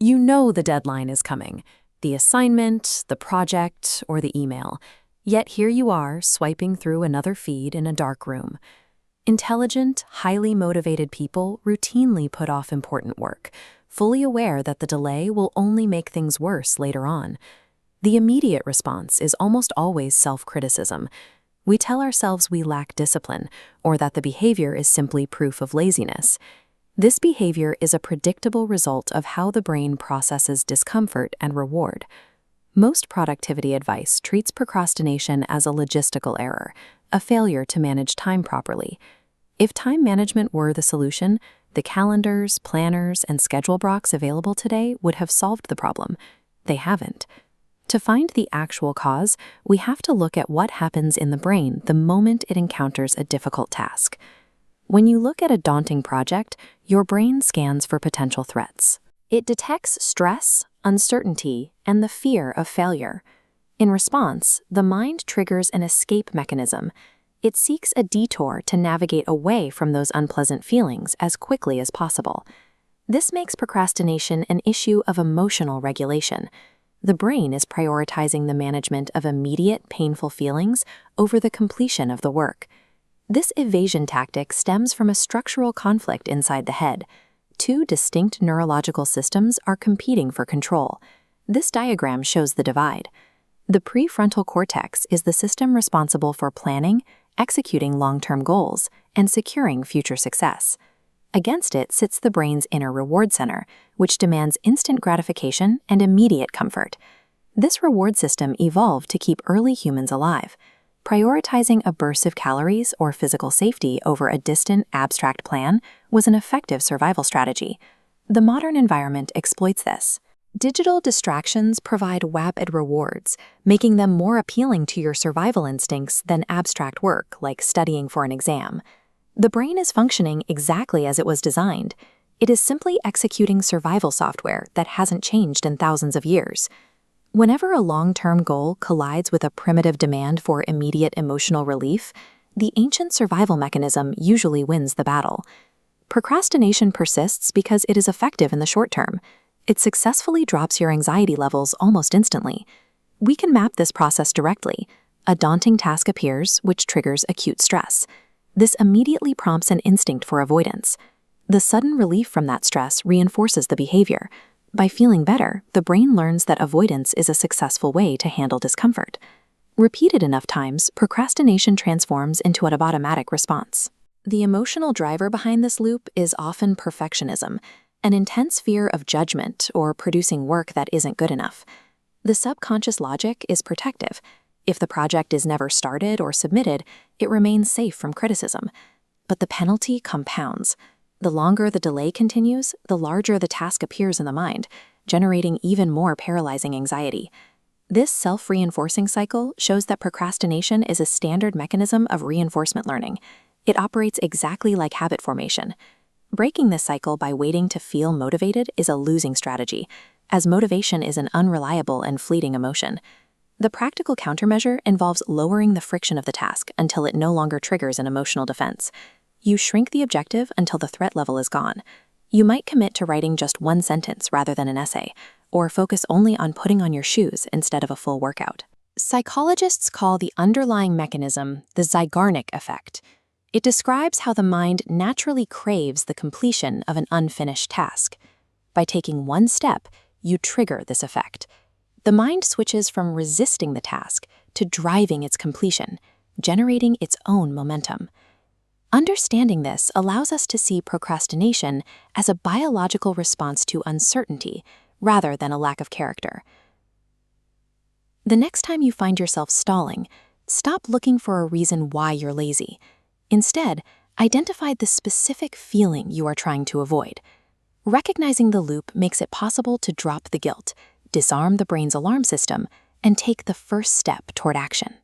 You know the deadline is coming, the assignment, the project, or the email. Yet here you are, swiping through another feed in a dark room. Intelligent, highly motivated people routinely put off important work, fully aware that the delay will only make things worse later on. The immediate response is almost always self-criticism. We tell ourselves we lack discipline, or that the behavior is simply proof of laziness. This behavior is a predictable result of how the brain processes discomfort and reward. Most productivity advice treats procrastination as a logistical error, a failure to manage time properly. If time management were the solution, the calendars, planners, and schedule blocks available today would have solved the problem. They haven't. To find the actual cause, we have to look at what happens in the brain the moment it encounters a difficult task. When you look at a daunting project, your brain scans for potential threats. It detects stress, uncertainty, and the fear of failure. In response, the mind triggers an escape mechanism. It seeks a detour to navigate away from those unpleasant feelings as quickly as possible. This makes procrastination an issue of emotional regulation. The brain is prioritizing the management of immediate, painful feelings over the completion of the work. This evasion tactic stems from a structural conflict inside the head. Two distinct neurological systems are competing for control. This diagram shows the divide. The prefrontal cortex is the system responsible for planning, executing long-term goals, and securing future success. Against it sits the brain's inner reward center, which demands instant gratification and immediate comfort. This reward system evolved to keep early humans alive. Prioritizing a burst of calories or physical safety over a distant, abstract plan was an effective survival strategy. The modern environment exploits this. Digital distractions provide rapid rewards, making them more appealing to your survival instincts than abstract work like studying for an exam. The brain is functioning exactly as it was designed. It is simply executing survival software that hasn't changed in thousands of years. Whenever a long-term goal collides with a primitive demand for immediate emotional relief, the ancient survival mechanism usually wins the battle. Procrastination persists because it is effective in the short term. It successfully drops your anxiety levels almost instantly. We can map this process directly. A daunting task appears, which triggers acute stress. This immediately prompts an instinct for avoidance. The sudden relief from that stress reinforces the behavior. By feeling better, the brain learns that avoidance is a successful way to handle discomfort. Repeated enough times, procrastination transforms into an automatic response. The emotional driver behind this loop is often perfectionism, an intense fear of judgment or producing work that isn't good enough. The subconscious logic is protective. If the project is never started or submitted, it remains safe from criticism. But the penalty compounds. The longer the delay continues, the larger the task appears in the mind, generating even more paralyzing anxiety. This self-reinforcing cycle shows that procrastination is a standard mechanism of reinforcement learning. It operates exactly like habit formation. Breaking this cycle by waiting to feel motivated is a losing strategy, as motivation is an unreliable and fleeting emotion. The practical countermeasure involves lowering the friction of the task until it no longer triggers an emotional defense. You shrink the objective until the threat level is gone. You might commit to writing just one sentence rather than an essay, or focus only on putting on your shoes instead of a full workout. Psychologists call the underlying mechanism the Zeigarnik effect. It describes how the mind naturally craves the completion of an unfinished task. By taking one step, you trigger this effect. The mind switches from resisting the task to driving its completion, generating its own momentum. Understanding this allows us to see procrastination as a biological response to uncertainty rather than a lack of character. The next time you find yourself stalling, stop looking for a reason why you're lazy. Instead, identify the specific feeling you are trying to avoid. Recognizing the loop makes it possible to drop the guilt, disarm the brain's alarm system, and take the first step toward action.